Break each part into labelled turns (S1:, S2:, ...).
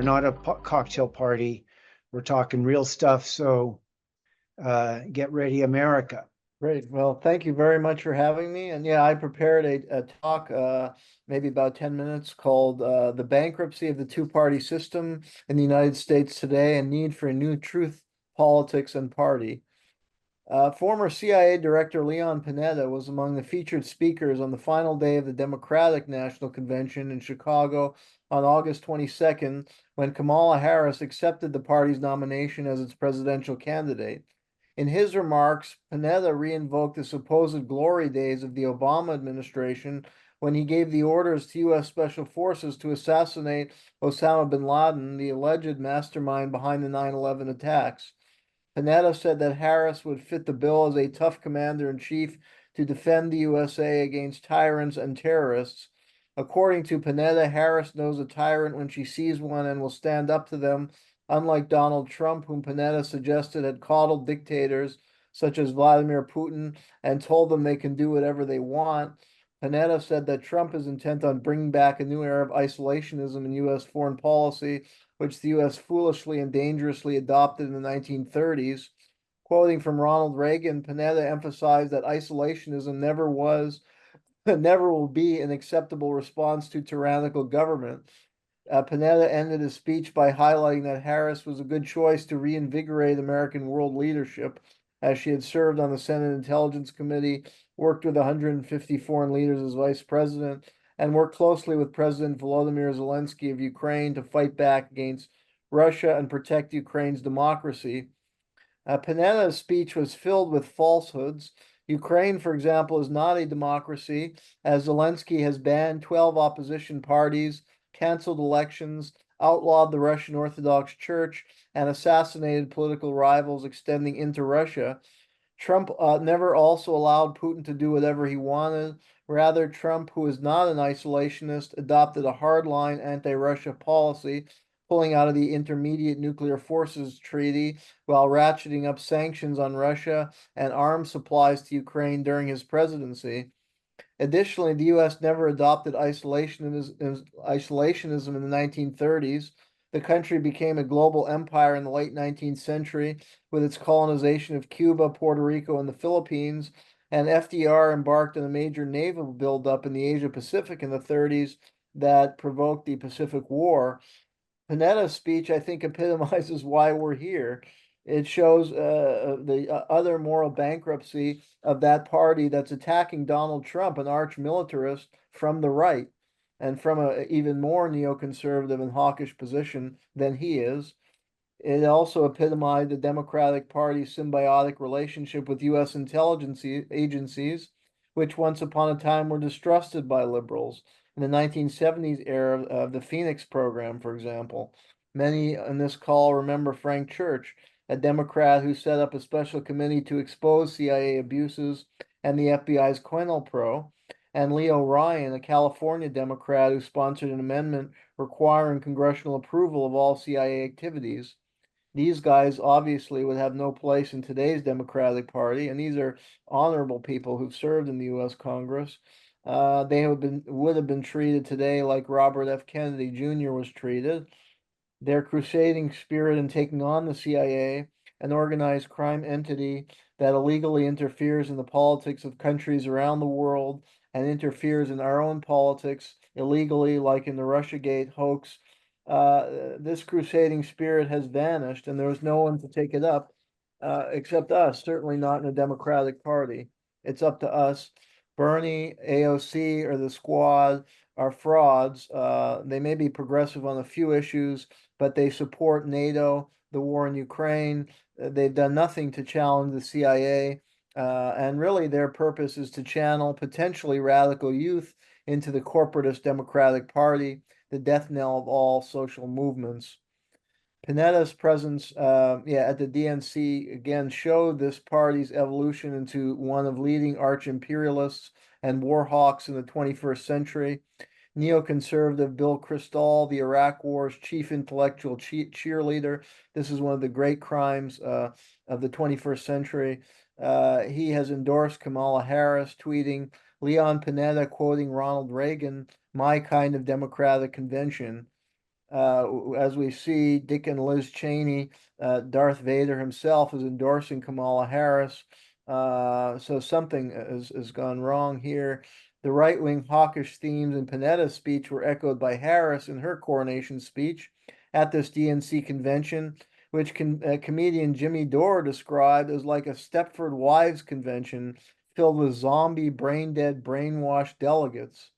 S1: not a cocktail party. We're talking real stuff. So get ready, America.
S2: Great. Well, thank you very much for having me. And yeah, I prepared a talk, maybe about 10 minutes, called The Bankruptcy of the Two-Party System in the United States Today and Need for a New Truth, Politics, and Party. Former CIA Director Leon Panetta was among the featured speakers on the final day of the Democratic National Convention in Chicago on August 22nd, when Kamala Harris accepted the party's nomination as its presidential candidate. In his remarks, Panetta re-invoked the supposed glory days of the Obama administration when he gave the orders to U.S. Special Forces to assassinate Osama bin Laden, the alleged mastermind behind the 9/11 attacks. Panetta said that Harris would fit the bill as a tough commander-in-chief to defend the USA against tyrants and terrorists. According to Panetta, Harris knows a tyrant when she sees one and will stand up to them, unlike Donald Trump, whom Panetta suggested had coddled dictators such as Vladimir Putin and told them they can do whatever they want. Panetta said that Trump is intent on bringing back a new era of isolationism in U.S. foreign policy, which the U.S. foolishly and dangerously adopted in the 1930s. Quoting from Ronald Reagan, Panetta emphasized that isolationism never was and never will be an acceptable response to tyrannical government. Panetta ended his speech by highlighting that Harris was a good choice to reinvigorate American world leadership, as she had served on the Senate Intelligence Committee, worked with 150 foreign leaders as vice president, and worked closely with President Volodymyr Zelensky of Ukraine to fight back against Russia and protect Ukraine's democracy. Panetta's speech was filled with falsehoods. Ukraine, for example, is not a democracy, as Zelensky has banned 12 opposition parties, canceled elections, outlawed the Russian Orthodox Church, and assassinated political rivals extending into Russia. Trump never also allowed Putin to do whatever he wanted. Rather, Trump, who is not an isolationist, adopted a hardline anti-Russia policy, pulling out of the Intermediate Nuclear Forces Treaty while ratcheting up sanctions on Russia and arms supplies to Ukraine during his presidency. Additionally, the U.S. never adopted isolationism in the 1930s. The country became a global empire in the late 19th century with its colonization of Cuba, Puerto Rico, and the Philippines, and FDR embarked on a major naval buildup in the Asia Pacific in the 30s that provoked the Pacific War. Panetta's speech, I think, epitomizes why we're here. It shows the utter moral bankruptcy of that party that's attacking Donald Trump, an arch militarist from the right, and from an even more neoconservative and hawkish position than he is. It also epitomized the Democratic Party's symbiotic relationship with U.S. intelligence agencies, which once upon a time were distrusted by liberals. In the 1970s era of the Phoenix program, for example. Many on this call remember Frank Church, a Democrat who set up a special committee to expose CIA abuses and the FBI's COINTELPRO, and Leo Ryan, a California Democrat who sponsored an amendment requiring congressional approval of all CIA activities. These guys obviously would have no place in today's Democratic Party, and these are honorable people who've served in the U.S. Congress. They would have been treated today like Robert F. Kennedy Jr. was treated. Their crusading spirit in taking on the CIA, an organized crime entity that illegally interferes in the politics of countries around the world and interferes in our own politics illegally, like in the Russiagate hoax. This crusading spirit has vanished, and there was no one to take it up except us, certainly not in the Democratic Party. It's up to us. Bernie, AOC, or the squad are frauds. They may be progressive on a few issues, but they support NATO, the war in Ukraine. They've done nothing to challenge the CIA. And really, their purpose is to channel potentially radical youth into the corporatist Democratic Party, the death knell of all social movements. Panetta's presence at the DNC again showed this party's evolution into one of leading arch imperialists and war hawks in the 21st century. Neoconservative Bill Kristol, the Iraq War's chief intellectual cheerleader. This is one of the great crimes of the 21st century. He has endorsed Kamala Harris, tweeting, Leon Panetta quoting Ronald Reagan, my kind of Democratic convention. As we see, Dick and Liz Cheney, Darth Vader himself is endorsing Kamala Harris. So something has gone wrong here. The right-wing hawkish themes in Panetta's speech were echoed by Harris in her coronation speech at this DNC convention, which comedian Jimmy Dore described as like a Stepford Wives convention filled with zombie, brain-dead, brainwashed delegates.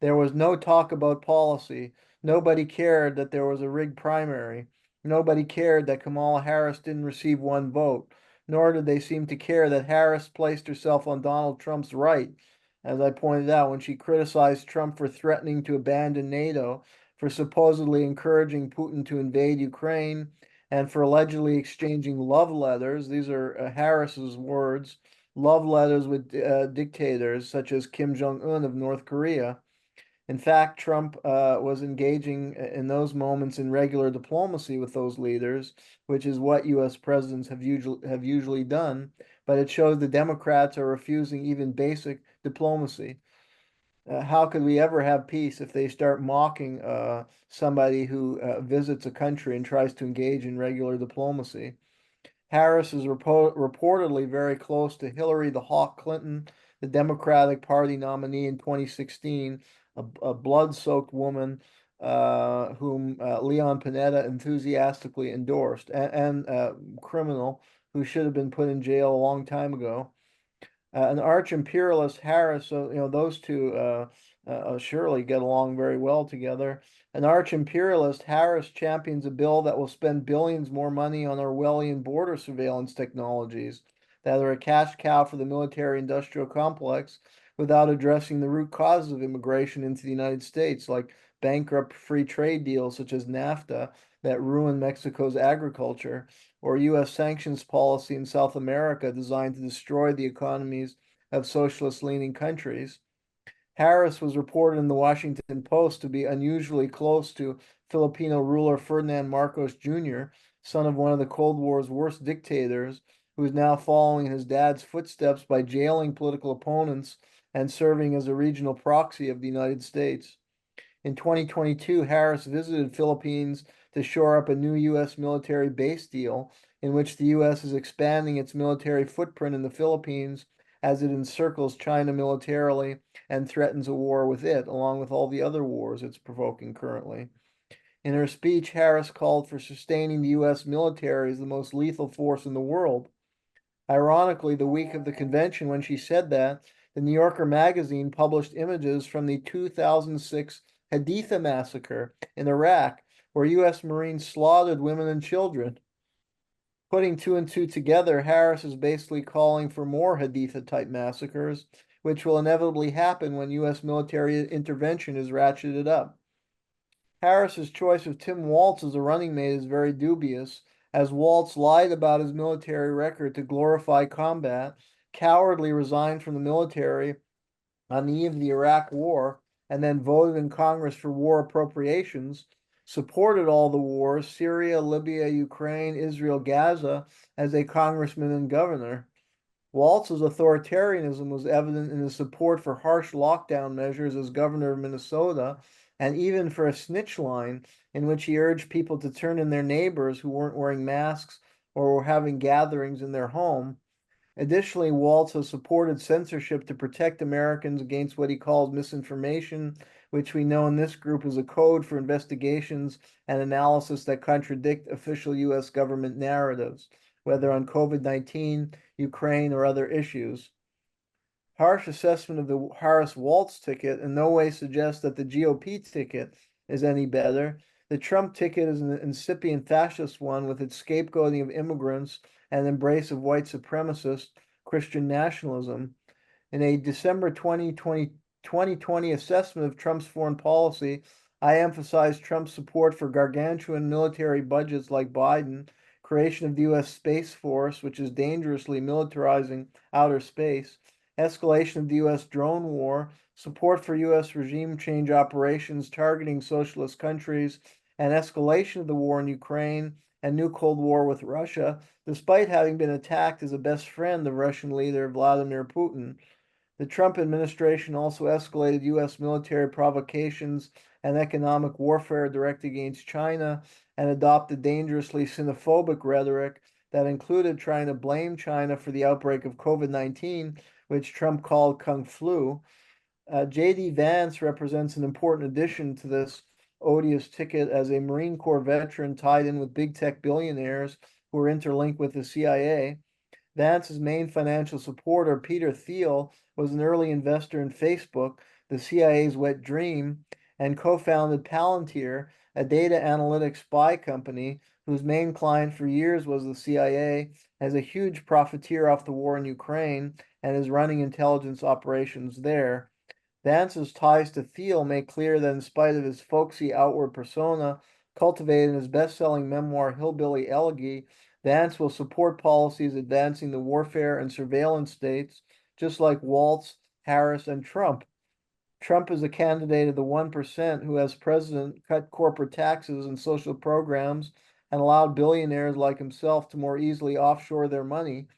S2: There was no talk about policy. Nobody cared that there was a rigged primary. Nobody cared that Kamala Harris didn't receive one vote, nor did they seem to care that Harris placed herself on Donald Trump's right, as I pointed out when she criticized Trump for threatening to abandon NATO, for supposedly encouraging Putin to invade Ukraine, and for allegedly exchanging love letters. These are Harris's words, love letters with dictators such as Kim Jong-un of North Korea. In fact, Trump was engaging in those moments in regular diplomacy with those leaders, which is what U.S. presidents have usually done. But it shows the Democrats are refusing even basic diplomacy. How could we ever have peace if they start mocking somebody who visits a country and tries to engage in regular diplomacy? Harris is reportedly very close to Hillary the Hawk Clinton, the Democratic Party nominee in 2016, a blood-soaked woman whom Leon Panetta enthusiastically endorsed, and criminal who should have been put in jail a long time ago. An arch imperialist Harris, so those two surely get along very well together. An arch imperialist Harris champions a bill that will spend billions more money on Orwellian border surveillance technologies that are a cash cow for the military industrial complex without addressing the root causes of immigration into the United States, like bankrupt free trade deals such as NAFTA that ruin Mexico's agriculture, or U.S. sanctions policy in South America designed to destroy the economies of socialist-leaning countries. Harris was reported in the Washington Post to be unusually close to Filipino ruler Ferdinand Marcos Jr., son of one of the Cold War's worst dictators, who is now following his dad's footsteps by jailing political opponents and serving as a regional proxy of the United States. In 2022, Harris visited Philippines to shore up a new U.S. military base deal in which the U.S. is expanding its military footprint in the Philippines as it encircles China militarily and threatens a war with it, along with all the other wars it's provoking currently. In her speech, Harris called for sustaining the U.S. military as the most lethal force in the world. Ironically, the week of the convention when she said that, the New Yorker magazine published images from the 2006 Haditha massacre in Iraq, where U.S. Marines slaughtered women and children. Putting two and two together, Harris is basically calling for more Haditha-type massacres, which will inevitably happen when U.S. military intervention is ratcheted up. Harris's choice of Tim Walz as a running mate is very dubious, as Walz lied about his military record to glorify combat, cowardly resigned from the military on the eve of the Iraq War, and then voted in Congress for war appropriations, supported all the wars, Syria, Libya, Ukraine, Israel, Gaza, as a congressman and governor. Walz's authoritarianism was evident in his support for harsh lockdown measures as governor of Minnesota, and even for a snitch line in which he urged people to turn in their neighbors who weren't wearing masks or were having gatherings in their home. Additionally, Walz has supported censorship to protect Americans against what he calls misinformation, which we know in this group is a code for investigations and analysis that contradict official U.S. government narratives, whether on COVID-19, Ukraine, or other issues. Harsh assessment of the Harris-Walz ticket in no way suggests that the GOP ticket is any better. The Trump ticket is an incipient fascist one with its scapegoating of immigrants and embrace of white supremacist Christian nationalism. In a December 2020 assessment of Trump's foreign policy, I emphasized Trump's support for gargantuan military budgets like Biden, creation of the U.S. Space Force, which is dangerously militarizing outer space, escalation of the U.S. drone war, support for U.S. regime change operations targeting socialist countries, and escalation of the war in Ukraine and new Cold War with Russia, despite having been attacked as a best friend of Russian leader Vladimir Putin. The Trump administration also escalated U.S. military provocations and economic warfare directed against China and adopted dangerously xenophobic rhetoric that included trying to blame China for the outbreak of COVID-19, which Trump called Kung Flu. J.D. Vance represents an important addition to this odious ticket as a Marine Corps veteran tied in with big tech billionaires who are interlinked with the CIA. Vance's main financial supporter, Peter Thiel, was an early investor in Facebook, the CIA's wet dream, and co-founded Palantir, a data analytics spy company whose main client for years was the CIA, as a huge profiteer off the war in Ukraine and is running intelligence operations there. Vance's ties to Thiel make clear that in spite of his folksy outward persona, cultivated in his best-selling memoir Hillbilly Elegy, Vance will support policies advancing the warfare and surveillance states, just like Waltz, Harris, and Trump. Trump is a candidate of the 1% who, as president, cut corporate taxes and social programs and allowed billionaires like himself to more easily offshore their money.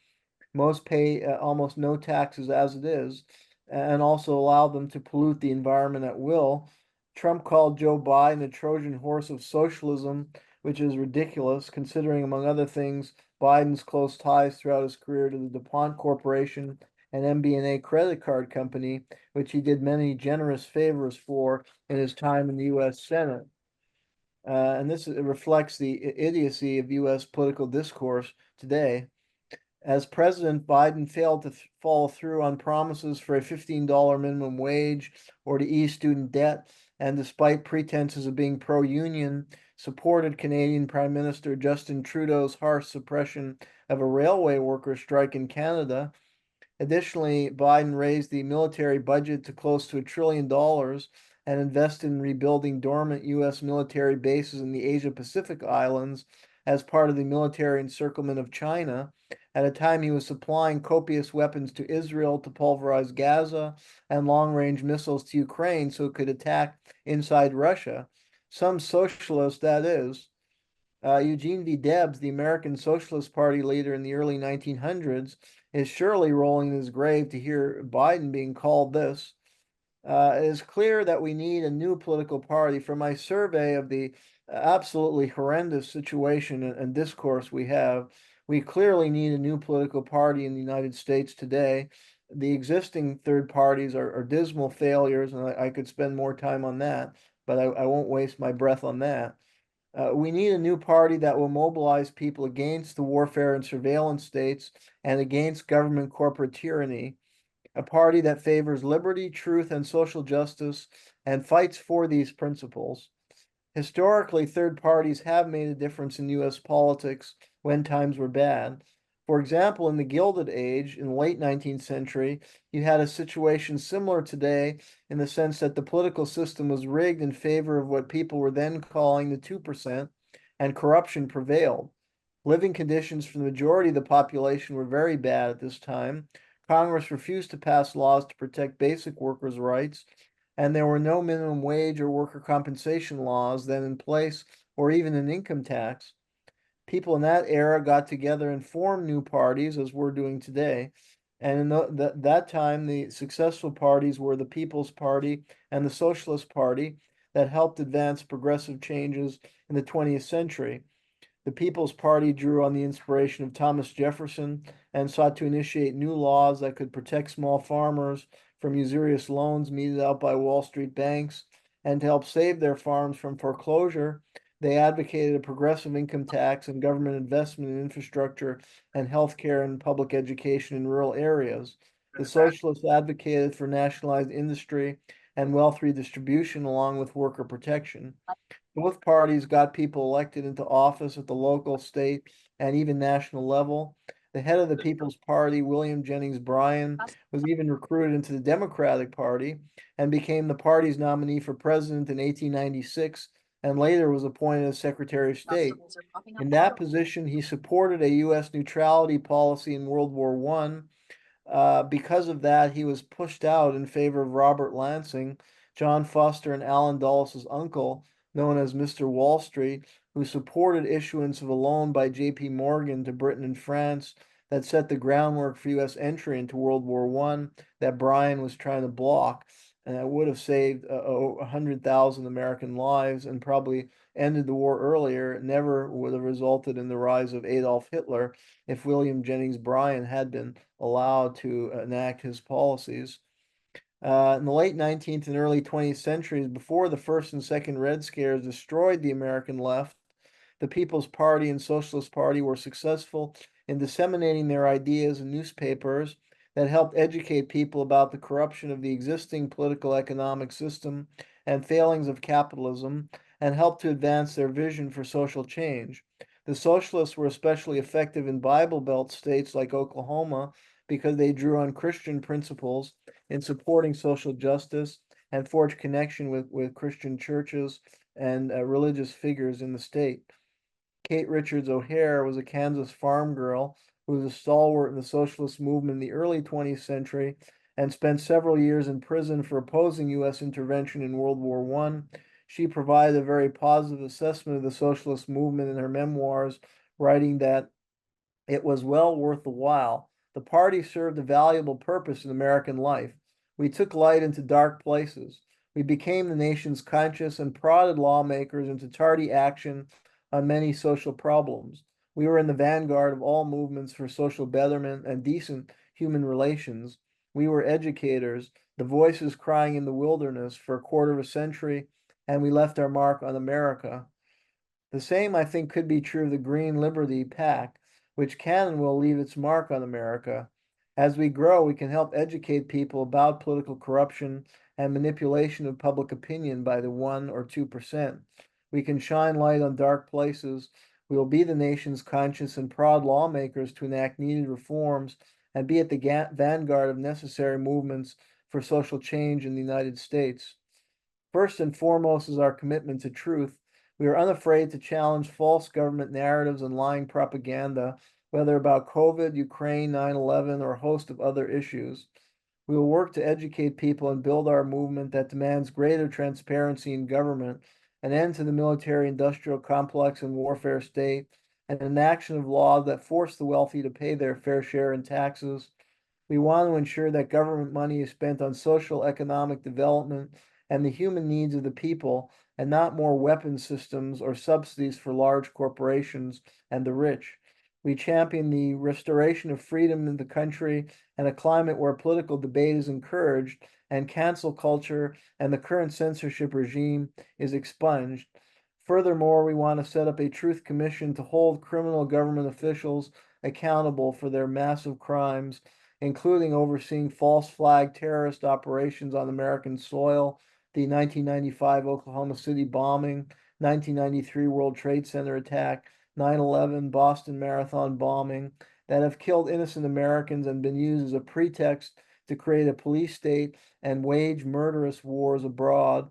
S2: Most pay almost no taxes as it is, and also allow them to pollute the environment at will. Trump called Joe Biden a Trojan horse of socialism, which is ridiculous, considering, among other things, Biden's close ties throughout his career to the DuPont Corporation and MBNA credit card company, which he did many generous favors for in his time in the U.S. Senate. And this reflects the idiocy of U.S. political discourse today. As president, Biden failed to follow through on promises for a $15 minimum wage or to ease student debt, and despite pretenses of being pro-union, supported Canadian Prime Minister Justin Trudeau's harsh suppression of a railway worker strike in Canada. Additionally, Biden raised the military budget to close to $1 trillion and invested in rebuilding dormant U.S. military bases in the Asia-Pacific islands as part of the military encirclement of China. At a time he was supplying copious weapons to Israel to pulverize Gaza and long-range missiles to Ukraine so it could attack inside Russia. Some socialist, that is. Eugene V. Debs, the American Socialist Party leader in the early 1900s, is surely rolling in his grave to hear Biden being called this. It is clear that we need a new political party. From my survey of the absolutely horrendous situation and discourse we have, we clearly need a new political party in the United States today. The existing third parties are dismal failures, and I could spend more time on that, but I won't waste my breath on that. We need a new party that will mobilize people against the warfare and surveillance states and against government corporate tyranny. A party that favors liberty, truth, and social justice and fights for these principles. Historically, third parties have made a difference in U.S. politics when times were bad. For example, in the Gilded Age, in the late 19th century, you had a situation similar today in the sense that the political system was rigged in favor of what people were then calling the 2%, and corruption prevailed. Living conditions for the majority of the population were very bad at this time. Congress refused to pass laws to protect basic workers' rights, and there were no minimum wage or worker compensation laws then in place, or even an income tax. People in that era got together and formed new parties, as we're doing today. And in that time, the successful parties were the People's Party and the Socialist Party that helped advance progressive changes in the 20th century. The People's Party drew on the inspiration of Thomas Jefferson and sought to initiate new laws that could protect small farmers from usurious loans meted out by Wall Street banks, and to help save their farms from foreclosure, they advocated a progressive income tax and government investment in infrastructure and healthcare and public education in rural areas. The socialists advocated for nationalized industry and wealth redistribution along with worker protection. Both parties got people elected into office at the local, state, and even national level. The head of the People's Party, William Jennings Bryan, was even recruited into the Democratic Party and became the party's nominee for president in 1896 and later was appointed as Secretary of State. In that position, he supported a U.S. neutrality policy in World War I. Because of that, he was pushed out in favor of Robert Lansing, John Foster and Allen Dulles' uncle, known as Mr. Wall Street, who supported issuance of a loan by J.P. Morgan to Britain and France that set the groundwork for U.S. entry into World War I that Bryan was trying to block. And that would have saved 100,000 American lives and probably ended the war earlier. It never would have resulted in the rise of Adolf Hitler if William Jennings Bryan had been allowed to enact his policies. In the late 19th and early 20th centuries, before the first and second Red Scares destroyed the American left, the People's Party and Socialist Party were successful in disseminating their ideas in newspapers that helped educate people about the corruption of the existing political economic system and failings of capitalism, and helped to advance their vision for social change. The socialists were especially effective in Bible Belt states like Oklahoma because they drew on Christian principles in supporting social justice and forged connection with Christian churches and religious figures in the state. Kate Richards O'Hare was a Kansas farm girl who was a stalwart in the socialist movement in the early 20th century and spent several years in prison for opposing U.S. intervention in World War I. She provided a very positive assessment of the socialist movement in her memoirs, writing that it was well worth the while. The party served a valuable purpose in American life. We took light into dark places. We became the nation's conscious and prodded lawmakers into tardy action on many social problems. We were in the vanguard of all movements for social betterment and decent human relations. We were educators, the voices crying in the wilderness for a quarter of a century, and we left our mark on America. The same, I think, could be true of the Green Liberty PAC, which can and will leave its mark on America. As we grow, we can help educate people about political corruption and manipulation of public opinion by the 1 or 2%. We can shine light on dark places. We will be the nation's conscious and proud lawmakers to enact needed reforms and be at the vanguard of necessary movements for social change in the United States. First and foremost is our commitment to truth. We are unafraid to challenge false government narratives and lying propaganda, whether about COVID, Ukraine, 9/11, or a host of other issues. We will work to educate people and build our movement that demands greater transparency in government, an end to the military-industrial complex and warfare state, and an action of laws that force the wealthy to pay their fair share in taxes. We want to ensure that government money is spent on social economic development and the human needs of the people, and not more weapon systems or subsidies for large corporations and the rich. We champion the restoration of freedom in the country and a climate where political debate is encouraged and cancel culture and the current censorship regime is expunged. Furthermore, we want to set up a truth commission to hold criminal government officials accountable for their massive crimes, including overseeing false flag terrorist operations on American soil, the 1995 Oklahoma City bombing, 1993 World Trade Center attack, 9/11 Boston Marathon bombing, that have killed innocent Americans and been used as a pretext to create a police state and wage murderous wars abroad.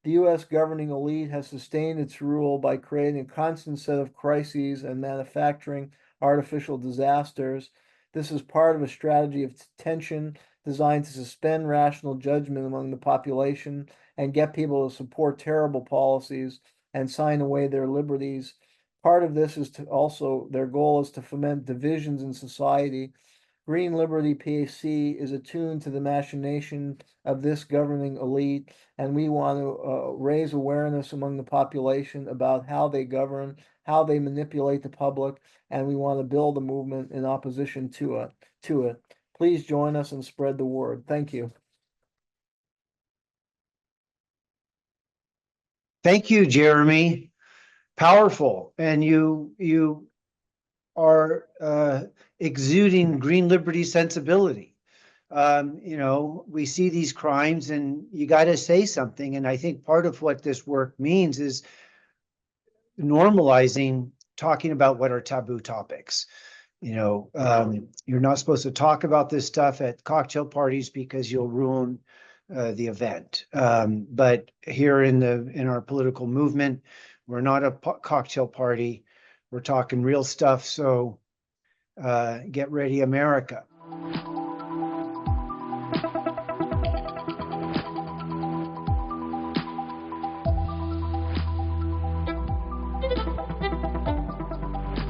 S2: The U.S. governing elite has sustained its rule by creating a constant set of crises and manufacturing artificial disasters. This is part of a strategy of tension designed to suspend rational judgment among the population and get people to support terrible policies and sign away their liberties. Part of this is to also, their goal is to foment divisions in society. Green Liberty PAC is attuned to the machination of this governing elite, and we want to raise awareness among the population about how they govern, how they manipulate the public, and we want to build a movement in opposition to it. Please join us and spread the word. Thank you.
S1: Thank you, Jeremy. Powerful. And you are exuding green liberty sensibility. We see these crimes and you got to say something. And I think part of what this work means is normalizing talking about what are taboo topics. You're not supposed to talk about this stuff at cocktail parties because you'll ruin the event. But here in our political movement, we're not a cocktail party. We're talking real stuff. So get ready, America.